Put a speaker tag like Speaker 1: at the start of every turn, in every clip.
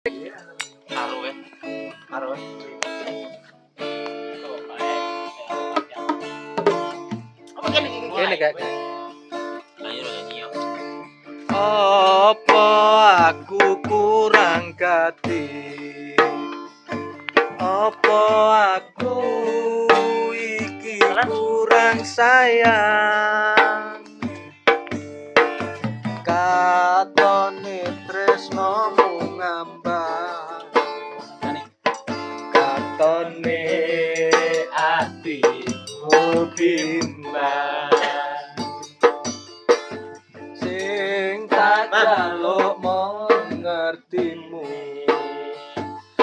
Speaker 1: Karo ya. Karo. Kene gak? Ayo nyanyi yo.
Speaker 2: Apa aku kurang gati? Apa aku iki kurang sayang? Katone tresnomu ngambang, katone atiku bimbang. Sing tak jaluk mengertimu,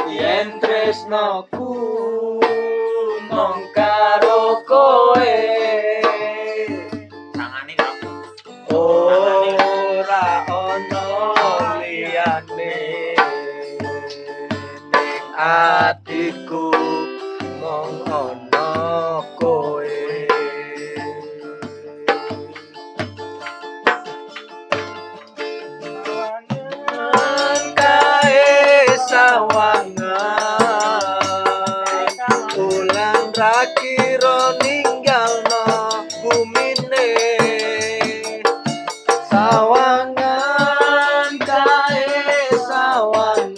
Speaker 2: yen tresnoku mung karo kowe.
Speaker 1: Tangane kamu.
Speaker 2: Ora ono liyane ning atiku mung ono kowe. Sawangan ulang ra kira ninggalno bumine. Sawangan kae sawangan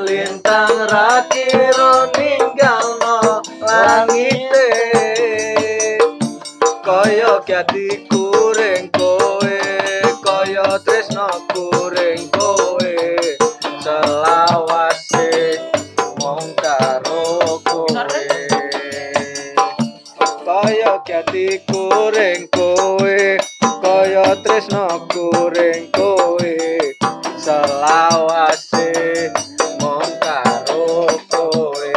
Speaker 2: lintang ra kira ninggalno langite. Kaya gati kuring kowe, kaya tresnoku ring kowe, selawase mung karo kowe. Kaya gati kuring kowe, kaya tresnoku ring kowe, selawase mung karo kowe.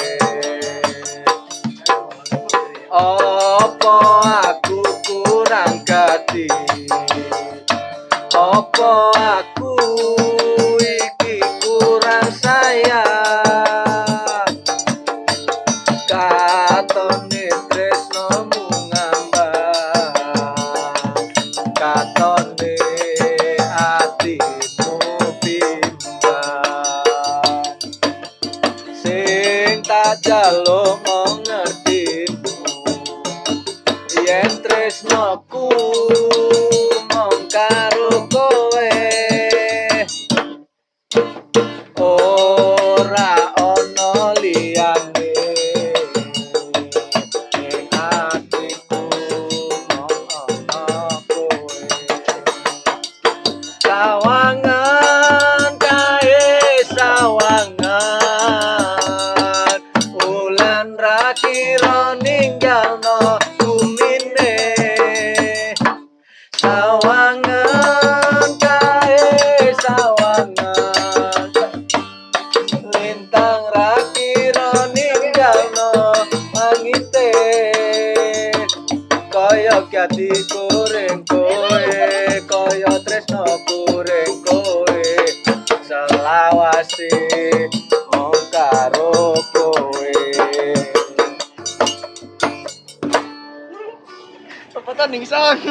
Speaker 2: Apa aku kurang gati? Apa aku iki kurang sayang? Katone tresnomu ngambang, katone atimu bimbang. Sing tak jaluk mengertimu, yen tresnoku mung karo kowe. Ora ono liyane ning atiku mung ono kowe. Sawangan kae sawangan ulan ra kira ninggalno bumine. Sawangan kae sawangan lintang ra kira ninggalno langite. Kaya gati kuring kowe, kaya tresnoku ring kowe, selawase mung karo kowe. Apa tanding sang?